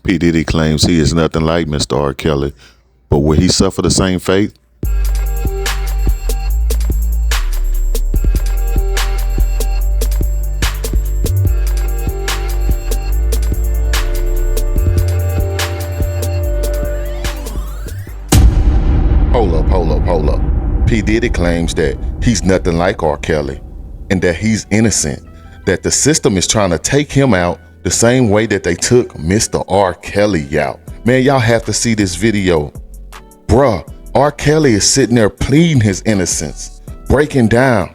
P. Diddy claims he is nothing like Mr. R. Kelly, but will he suffer the same fate? Hold up. P. Diddy claims that he's nothing like R. Kelly and that he's innocent, that the system is trying to take him out the same way that they took Mr. R. Kelly out. Man, y'all have to see this video. Bruh, R. Kelly is sitting there pleading his innocence, breaking down.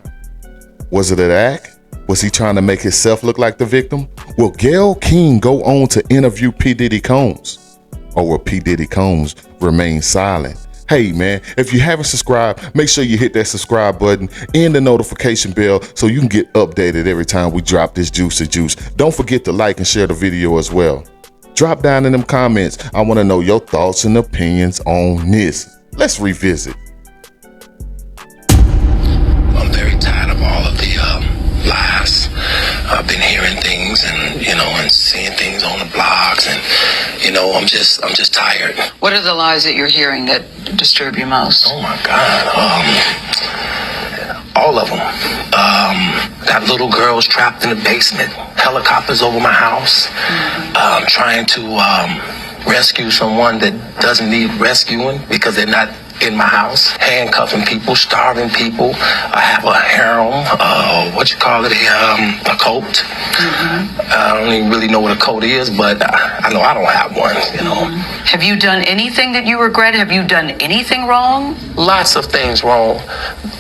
Was it an act? Was he trying to make himself look like the victim? Will Gayle King go on to interview P. Diddy Combs? Or will P. Diddy Combs remain silent? Hey man, if you haven't subscribed, make sure you hit that subscribe button and the notification bell so you can get updated every time we drop this juicy juice. Don't forget to like and share the video as well. Drop down in them comments. I want to know your thoughts and opinions on this. Let's revisit. I'm very tired of all of the lies. I've been hearing things and seeing things on the blogs and I'm just tired. What are the lies that you're hearing that disturb you most? Oh my God. All of them. Got little girls trapped in the basement, helicopters over my house, trying to rescue someone that doesn't need rescuing because they're not in my house, handcuffing people, starving people. I have a harem, a cult. I don't even really know what a cult is, but I know I don't have one, Have you done anything that you regret? Have you done anything wrong? Lots of things wrong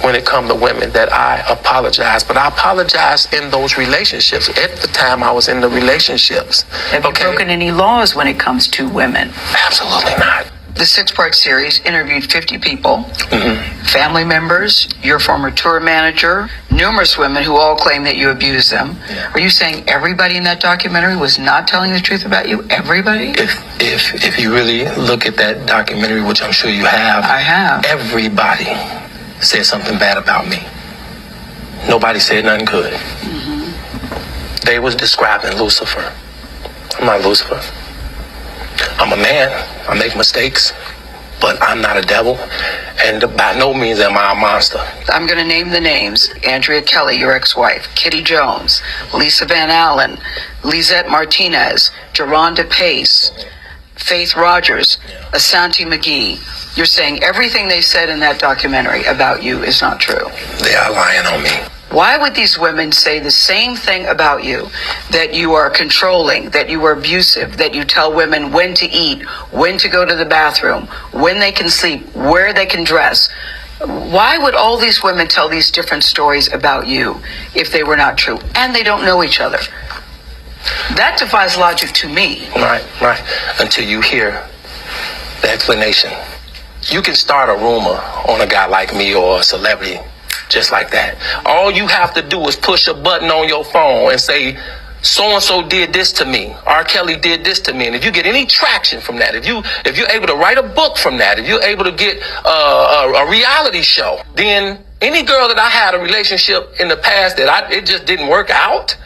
when it comes to women that I apologize, but I apologize in those relationships. At the time I was in the relationships. Have you broken any laws when it comes to women? Absolutely not. The 6-part series interviewed 50 people, family members, your former tour manager, numerous women who all claim that you abused them. Yeah. Are you saying everybody in that documentary was not telling the truth about you? Everybody? If you really look at that documentary, which I'm sure you have, I have. Everybody said something bad about me. Nobody said nothing good. They was describing Lucifer. I'm not Lucifer. I'm a man. I make mistakes, but I'm not a devil, and by no means am I a monster. I'm going to name the names. Andrea Kelly, your ex-wife, Kitty Jones, Lisa Van Allen, Lisette Martinez, Geronda Pace, Faith Rogers, Asante McGee. You're saying everything they said in that documentary about you is not true. They are lying on me. Why would these women say the same thing about you, that you are controlling, that you are abusive, that you tell women when to eat, when to go to the bathroom, when they can sleep, where they can dress? Why would all these women tell these different stories about you if they were not true? And they don't know each other. That defies logic to me. Right. Until you hear the explanation. You can start a rumor on a guy like me or a celebrity just like that. All you have to do is push a button on your phone and say, so-and-so did this to me. R. Kelly did this to me. And if you get any traction from that, if you're able to write a book from that, if you're able to get a reality show, then any girl that I had a relationship in the past that it just didn't work out,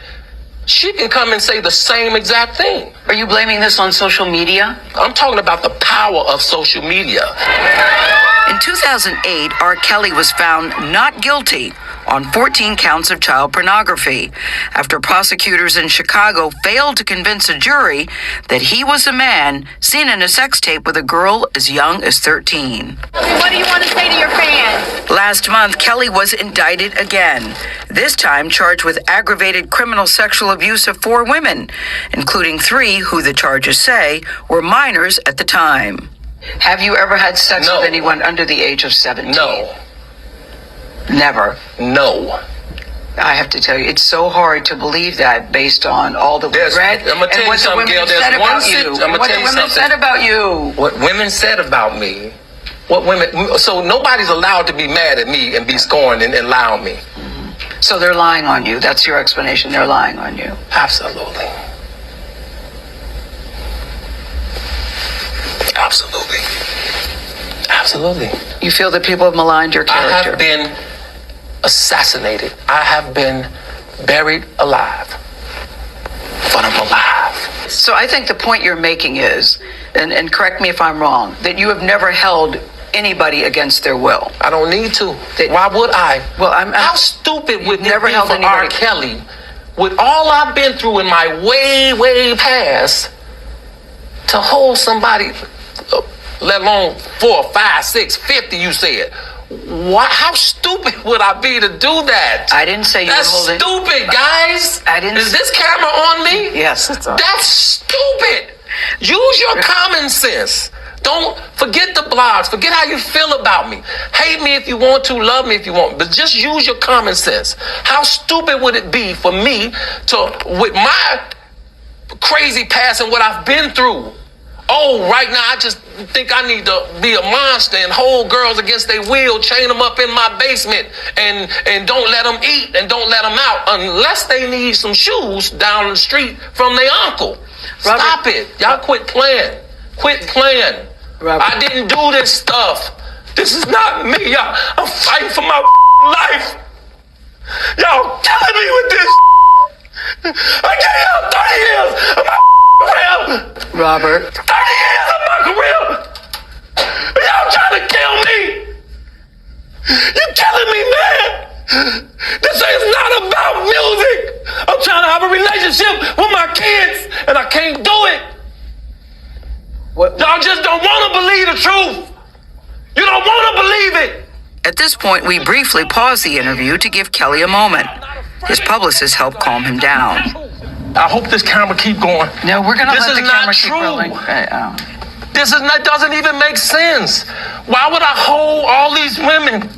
she can come and say the same exact thing. Are you blaming this on social media? I'm talking about the power of social media. In 2008, R. Kelly was found not guilty on 14 counts of child pornography after prosecutors in Chicago failed to convince a jury that he was a man seen in a sex tape with a girl as young as 13. What do you want to say to your fans? Last month, Kelly was indicted again, this time charged with aggravated criminal sexual abuse of 4 women, including 3 who the charges say were minors at the time. Have you ever had sex with anyone under the age of 17? No. Never? No. I have to tell you, it's so hard to believe that based on all that we've read and what the women have said about you. What the women said about you. What women said about me. So nobody's allowed to be mad at me and be scorned and lie on me. So they're lying on you. That's your explanation. They're lying on you. Absolutely. Absolutely. You feel that people have maligned your character? I have been assassinated. I have been buried alive. But I'm alive. So I think the point you're making is, and correct me if I'm wrong, that you have never held anybody against their will. I don't need to. Why would I? Well, how stupid would it never be held for R. anybody. Kelly, with all I've been through in my way past, to hold somebody, let alone 4, 5, 6, 50, you said. Why, how stupid would I be to do that? I didn't say you That's were holding. stupid, guys. I didn't. Is this camera on me? Yes, it's on. That's stupid. Use your common sense. Don't forget the blogs. Forget how you feel about me. Hate me if you want to, love me if you want, but just use your common sense. How stupid would it be for me to, with my crazy past and what I've been through, right now I just think I need to be a monster and hold girls against their will, chain them up in my basement and don't let them eat and don't let them out unless they need some shoes down the street from their uncle. Robert, stop it. Y'all quit playing. Quit playing. Robert. I didn't do this stuff. This is not me. Y'all, I'm fighting for my life. Y'all killing me with this. I gave y'all 30 years of my career. Robert. 30 years of my career. Y'all trying to kill me. You killing me, man. This is not about music. I'm trying to have a relationship with my kids, and I can't do it. What? Y'all just don't want to believe the truth. You don't want to believe it. At this point, we briefly pause the interview to give Kelly a moment. His publicist helped calm him down. I hope this camera keep going. No, we're going to This let is the not camera keep true. rolling. This is not, doesn't even make sense. Why would I hold all these women?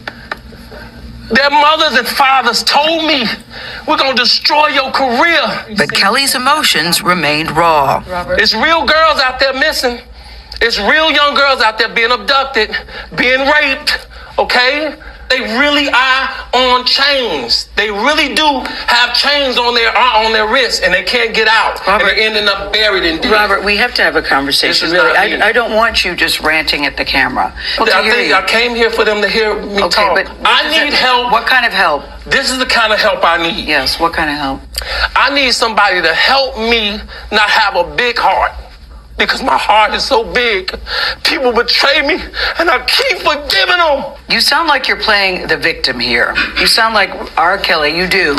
Their mothers and fathers told me, we're going to destroy your career. But Kelly's emotions remained raw. It's real girls out there missing. It's real young girls out there being abducted, being raped, okay? They really are on chains. They really do have chains on their wrists, and they can't get out. Robert, and they're ending up buried in deep. Robert, we have to have a conversation. This is Really, not me. I don't want you just ranting at the camera. I came here for them to hear me talk. But I need help. What kind of help? This is the kind of help I need. Yes, what kind of help? I need somebody to help me not have a big heart. Because my heart is so big. People betray me, and I keep forgiving them. You sound like you're playing the victim here. You sound like R. Kelly, you do.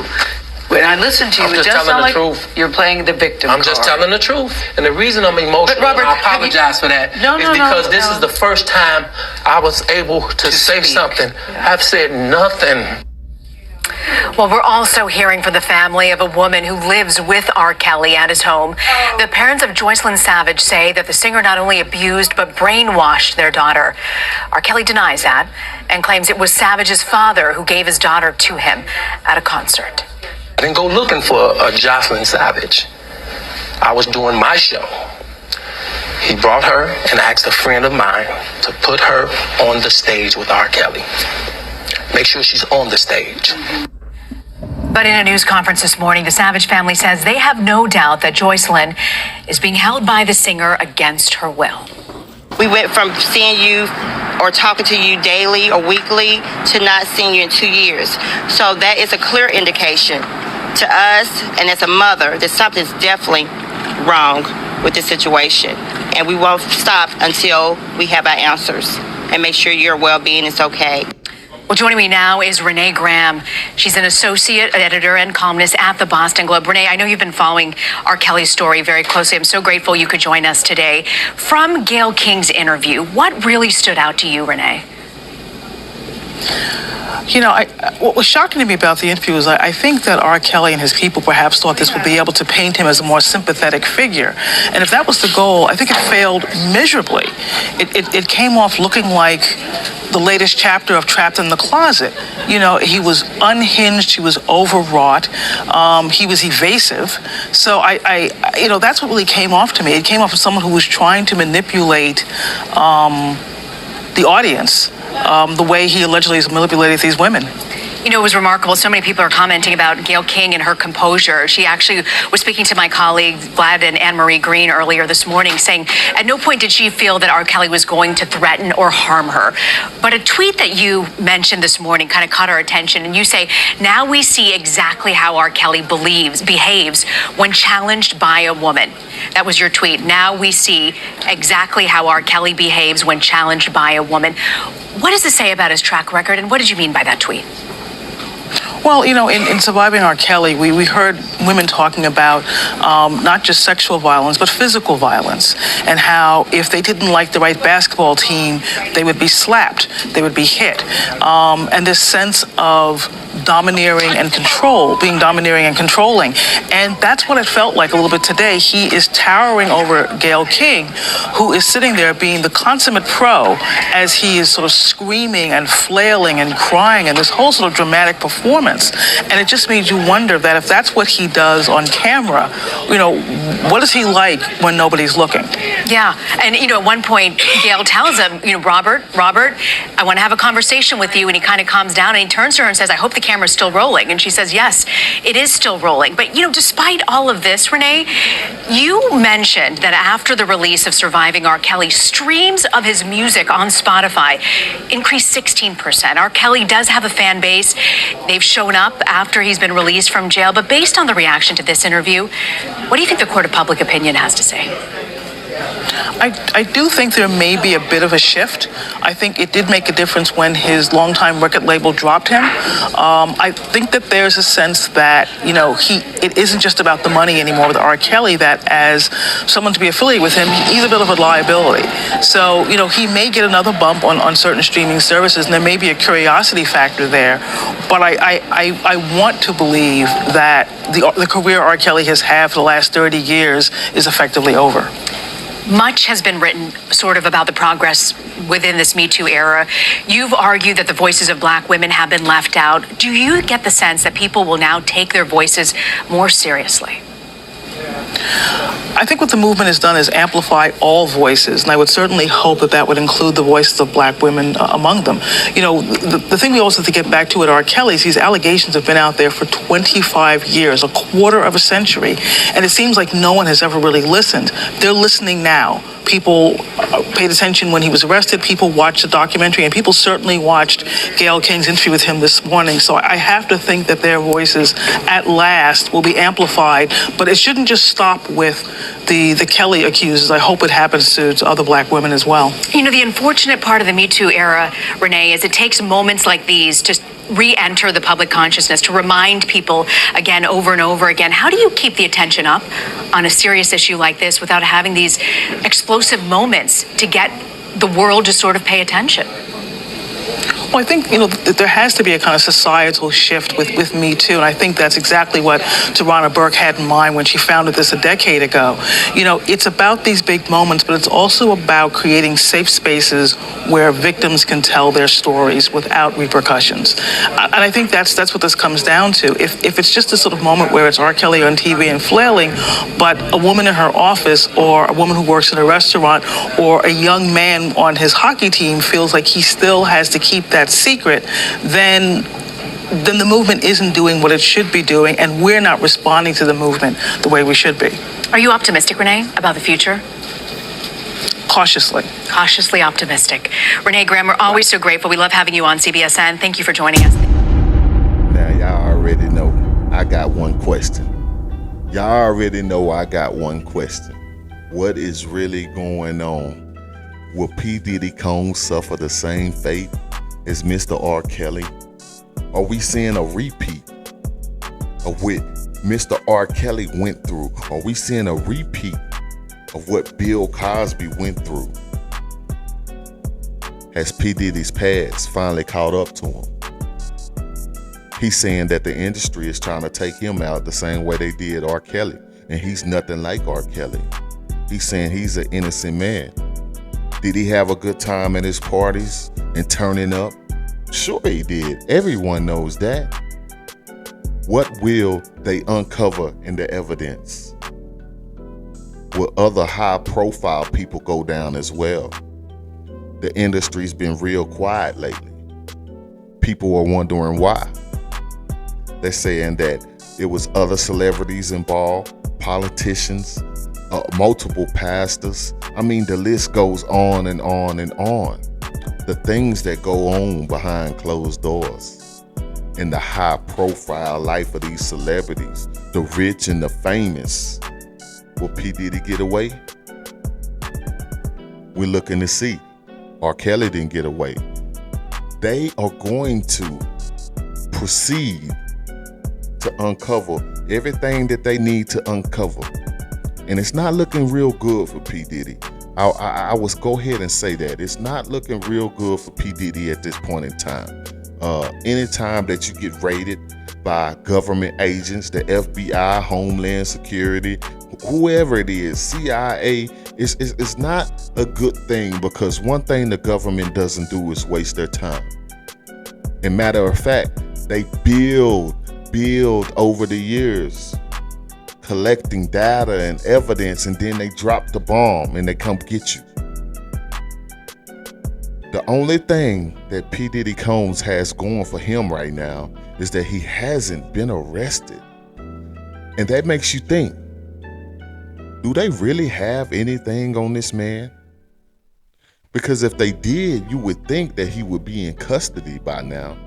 When I listen to you, I'm it just does telling sound the like truth. you're playing the victim I'm just card. telling the truth. And the reason I'm emotional, Robert, and I apologize for that, is because this is the first time I was able to say speak. something. Yeah. I've said nothing. Well, we're also hearing from the family of a woman who lives with R. Kelly at his home. The parents of Joycelyn Savage say that the singer not only abused but brainwashed their daughter. R. Kelly denies that and claims it was Savage's father who gave his daughter to him at a concert. I didn't go looking for a Joycelyn Savage. I was doing my show. He brought her and asked a friend of mine to put her on the stage with R. Kelly. Make sure she's on the stage. But in a news conference this morning, the Savage family says they have no doubt that Joycelyn is being held by the singer against her will. We went from seeing you or talking to you daily or weekly to not seeing you in 2 years. So that is a clear indication to us and as a mother that something's definitely wrong with this situation. And we won't stop until we have our answers and make sure your well-being is okay. Well, joining me now is Renee Graham. She's an associate editor and columnist at the Boston Globe. Renee, I know you've been following R. Kelly's story very closely. I'm so grateful you could join us today. From Gayle King's interview, what really stood out to you, Renee? You know, what was shocking to me about the interview is I think that R. Kelly and his people perhaps thought this would be able to paint him as a more sympathetic figure. And if that was the goal, I think it failed miserably. It came off looking like the latest chapter of Trapped in the Closet. You know, he was unhinged, he was overwrought, he was evasive. So you know, that's what really came off to me. It came off as someone who was trying to manipulate the audience the way he allegedly has manipulated these women. You know, it was remarkable. So many people are commenting about Gayle King and her composure. She actually was speaking to my colleagues, Vlad and Anne-Marie Green, earlier this morning, saying at no point did she feel that R. Kelly was going to threaten or harm her. But a tweet that you mentioned this morning kind of caught our attention, and you say, now we see exactly how R. Kelly behaves when challenged by a woman. That was your tweet. Now we see exactly how R. Kelly behaves when challenged by a woman. What does this say about his track record, and what did you mean by that tweet? Well, you know, in Surviving R. Kelly, we heard women talking about not just sexual violence, but physical violence, and how if they didn't like the right basketball team, they would be slapped, they would be hit. And this sense of domineering and control, being domineering and controlling. And that's what it felt like a little bit today. He is towering over Gayle King, who is sitting there being the consummate pro as he is sort of screaming and flailing and crying and this whole sort of dramatic performance. And it just made you wonder that if that's what he does on camera, you know, what is he like when nobody's looking? Yeah, and you know, at one point, Gayle tells him, you know, Robert, I want to have a conversation with you, and he kind of calms down and he turns to her and says, I hope the camera's still rolling. And she says, yes, it is still rolling. But you know, despite all of this, Renee, you mentioned that after the release of Surviving R. Kelly, streams of his music on Spotify increased 16%. R. Kelly does have a fan base. They've shown up after he's been released from jail. But based on the reaction to this interview, what do you think the court of public opinion has to say? I do think there may be a bit of a shift. I think it did make a difference when his longtime record label dropped him. I think that there's a sense that, you know, it isn't just about the money anymore with R. Kelly, that as someone to be affiliated with him, he's a bit of a liability. So, you know, he may get another bump on certain streaming services, and there may be a curiosity factor there. But I want to believe that the career R. Kelly has had for the last 30 years is effectively over. Much has been written sort of about the progress within this Me Too era. You've argued that the voices of Black women have been left out. Do you get the sense that people will now take their voices more seriously? I think what the movement has done is amplify all voices, and I would certainly hope that that would include the voices of Black women among them. You know, the thing we also have to get back to at R. Kelly's, these allegations have been out there for 25 years, a quarter of a century, and it seems like no one has ever really listened. They're listening now. People paid attention when he was arrested. People watched the documentary, and people certainly watched Gayle King's interview with him this morning. So I have to think that their voices at last will be amplified, but it shouldn't just stop with the Kelly accusers. I hope it happens to other Black women as well. You know, the unfortunate part of the Me Too era, Renee, is it takes moments like these to re-enter the public consciousness, to remind people again over and over again. How do you keep the attention up on a serious issue like this without having these explosive moments to get the world to sort of pay attention? Well, I think, you know, there has to be a kind of societal shift with Me Too, and I think that's exactly what Tarana Burke had in mind when she founded this a decade ago. You know, it's about these big moments, but it's also about creating safe spaces where victims can tell their stories without repercussions. And I think that's what this comes down to. If it's just a sort of moment where it's R. Kelly on TV and flailing, but a woman in her office or a woman who works in a restaurant or a young man on his hockey team feels like he still has to keep that secret, then the movement isn't doing what it should be doing, and we're not responding to the movement the way we should be. Are you optimistic, Renee, about the future? Cautiously. Cautiously optimistic. Renee Graham, we're always so grateful. We love having you on CBSN. Thank you for joining us. Now, y'all already know I got one question. Y'all already know I got one question. What is really going on? Will P. Diddy Combs suffer the same fate as Mr. R. Kelly? Are we seeing a repeat of what Mr. R. Kelly went through? Are we seeing a repeat of what Bill Cosby went through? Has P. Diddy's past finally caught up to him? He's saying that the industry is trying to take him out the same way they did R. Kelly, and he's nothing like R. Kelly. He's saying he's an innocent man. Did he have a good time at his parties and turning up? Sure he did. Everyone knows that. What will they uncover in the evidence? Will other high-profile people go down as well? The industry's been real quiet lately. People are wondering why. They're saying that it was other celebrities involved, politicians, multiple pastors. I mean, the list goes on and on and on. The things that go on behind closed doors in the high profile life of these celebrities, the rich and the famous. Will P. Diddy get away? We're looking to see. R. Kelly didn't get away. They are going to proceed to uncover everything that they need to uncover. And it's not looking real good for P. Diddy. I was go ahead and say that. It's not looking real good for P. Diddy at this point in time. Anytime that you get raided by government agents, the FBI, Homeland Security, whoever it is, CIA, it's not a good thing, because one thing the government doesn't do is waste their time. And matter of fact, they build over the years, collecting data and evidence, and then they drop the bomb and they come get you. The only thing that P. Diddy Combs has going for him right now is that he hasn't been arrested. And that makes you think, do they really have anything on this man? Because if they did, you would think that he would be in custody by now.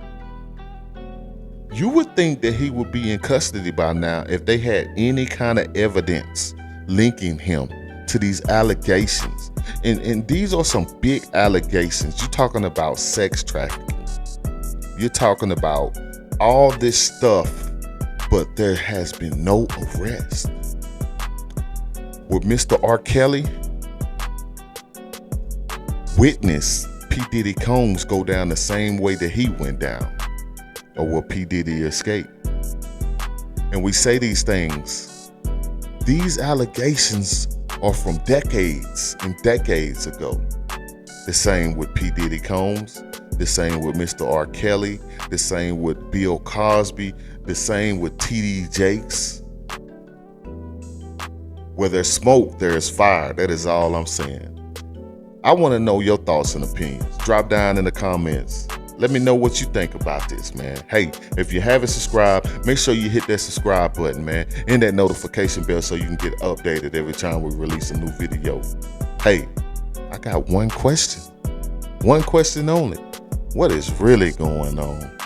You would think that he would be in custody by now if they had any kind of evidence linking him to these allegations. And these are some big allegations. You're talking about sex trafficking. You're talking about all this stuff, but there has been no arrest. With Mr. R. Kelly, witness P. Diddy Combs go down the same way that he went down? Or will P. Diddy escape? And we say these things. These allegations are from decades and decades ago. The same with P. Diddy Combs, the same with Mr. R. Kelly, the same with Bill Cosby, the same with T.D. Jakes. Where there's smoke, there's fire. That is all I'm saying. I want to know your thoughts and opinions. Drop down in the comments. Let me know what you think about this, man. Hey, if you haven't subscribed, make sure you hit that subscribe button, man, and that notification bell so you can get updated every time we release a new video. Hey, I got one question only. What is really going on?